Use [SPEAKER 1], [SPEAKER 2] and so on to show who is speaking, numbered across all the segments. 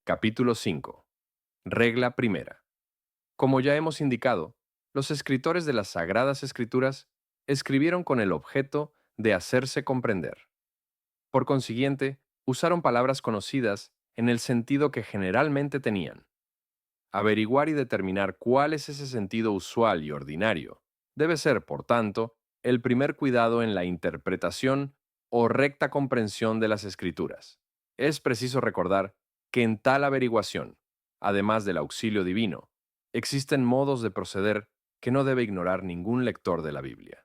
[SPEAKER 1] Capítulo 5. Regla primera. Como ya hemos indicado, los escritores de las Sagradas Escrituras escribieron con el objeto de hacerse comprender. Por consiguiente, usaron palabras conocidas en el sentido que generalmente tenían. Averiguar y determinar cuál es ese sentido usual y ordinario debe ser, por tanto, el primer cuidado en la interpretación o recta comprensión de las Escrituras. Es preciso recordar que en tal averiguación, además del auxilio divino, existen modos de proceder que no debe ignorar ningún lector de la Biblia.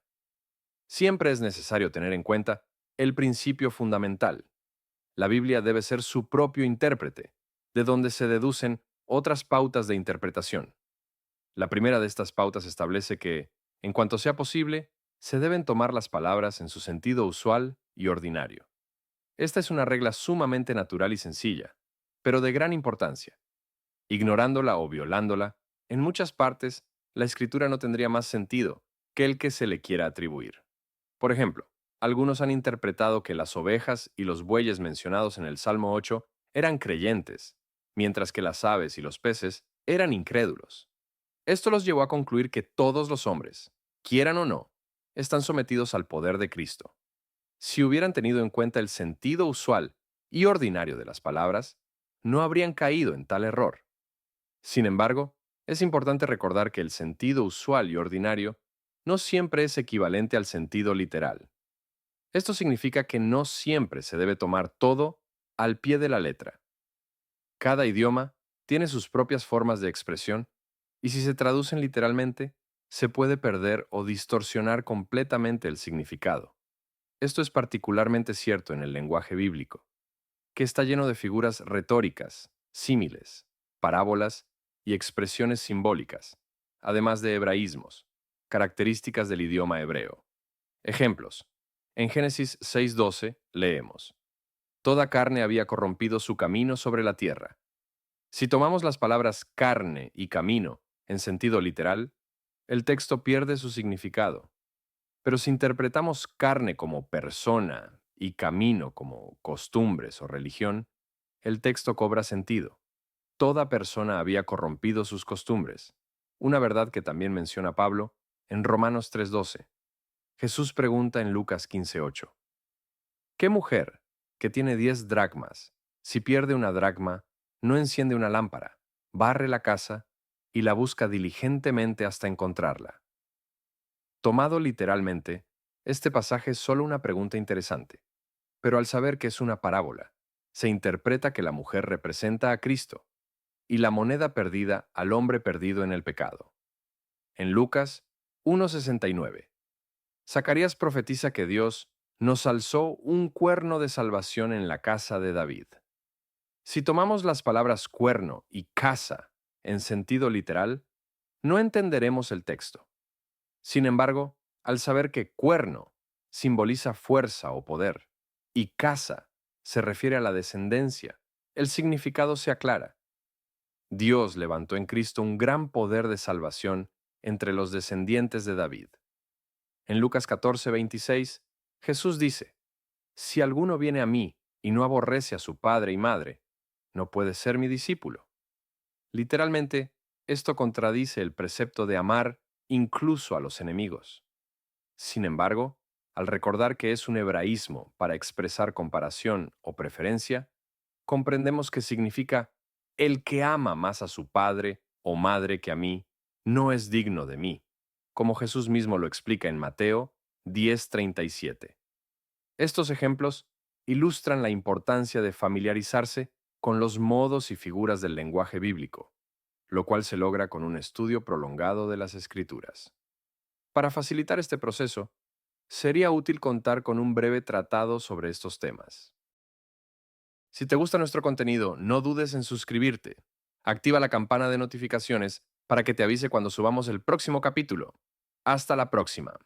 [SPEAKER 1] Siempre es necesario tener en cuenta el principio fundamental. La Biblia debe ser su propio intérprete, de donde se deducen otras pautas de interpretación. La primera de estas pautas establece que, en cuanto sea posible, se deben tomar las palabras en su sentido usual y ordinario. Esta es una regla sumamente natural y sencilla, pero de gran importancia. Ignorándola o violándola, en muchas partes, la escritura no tendría más sentido que el que se le quiera atribuir. Por ejemplo, algunos han interpretado que las ovejas y los bueyes mencionados en el Salmo 8 eran creyentes, mientras que las aves y los peces eran incrédulos. Esto los llevó a concluir que todos los hombres, quieran o no, están sometidos al poder de Cristo. Si hubieran tenido en cuenta el sentido usual y ordinario de las palabras, no habrían caído en tal error. Sin embargo, es importante recordar que el sentido usual y ordinario no siempre es equivalente al sentido literal. Esto significa que no siempre se debe tomar todo al pie de la letra. Cada idioma tiene sus propias formas de expresión y si se traducen literalmente, se puede perder o distorsionar completamente el significado. Esto es particularmente cierto en el lenguaje bíblico, que está lleno de figuras retóricas, símiles, parábolas y expresiones simbólicas, además de hebraísmos, características del idioma hebreo. Ejemplos. En Génesis 6:12 leemos: Toda carne había corrompido su camino sobre la tierra. Si tomamos las palabras carne y camino en sentido literal, el texto pierde su significado. Pero si interpretamos carne como persona y camino como costumbres o religión, el texto cobra sentido. Toda persona había corrompido sus costumbres, una verdad que también menciona Pablo en Romanos 3:12. Jesús pregunta en Lucas 15:8, ¿qué mujer que tiene 10 dracmas, si pierde una dracma, no enciende una lámpara, barre la casa y la busca diligentemente hasta encontrarla? Tomado literalmente, este pasaje es solo una pregunta interesante, pero al saber que es una parábola, se interpreta que la mujer representa a Cristo y la moneda perdida al hombre perdido en el pecado. En Lucas 1:69, Zacarías profetiza que Dios nos alzó un cuerno de salvación en la casa de David. Si tomamos las palabras cuerno y casa en sentido literal, no entenderemos el texto. Sin embargo, al saber que cuerno simboliza fuerza o poder y casa se refiere a la descendencia, el significado se aclara. Dios levantó en Cristo un gran poder de salvación entre los descendientes de David. En Lucas 14:26, Jesús dice: Si alguno viene a mí y no aborrece a su padre y madre, no puede ser mi discípulo. Literalmente, esto contradice el precepto de amar incluso a los enemigos. Sin embargo, al recordar que es un hebraísmo para expresar comparación o preferencia, comprendemos que significa el que ama más a su padre o madre que a mí, no es digno de mí, como Jesús mismo lo explica en Mateo 10:37. Estos ejemplos ilustran la importancia de familiarizarse con los modos y figuras del lenguaje bíblico, lo cual se logra con un estudio prolongado de las Escrituras. Para facilitar este proceso, sería útil contar con un breve tratado sobre estos temas. Si te gusta nuestro contenido, no dudes en suscribirte. Activa la campana de notificaciones para que te avise cuando subamos el próximo capítulo. Hasta la próxima.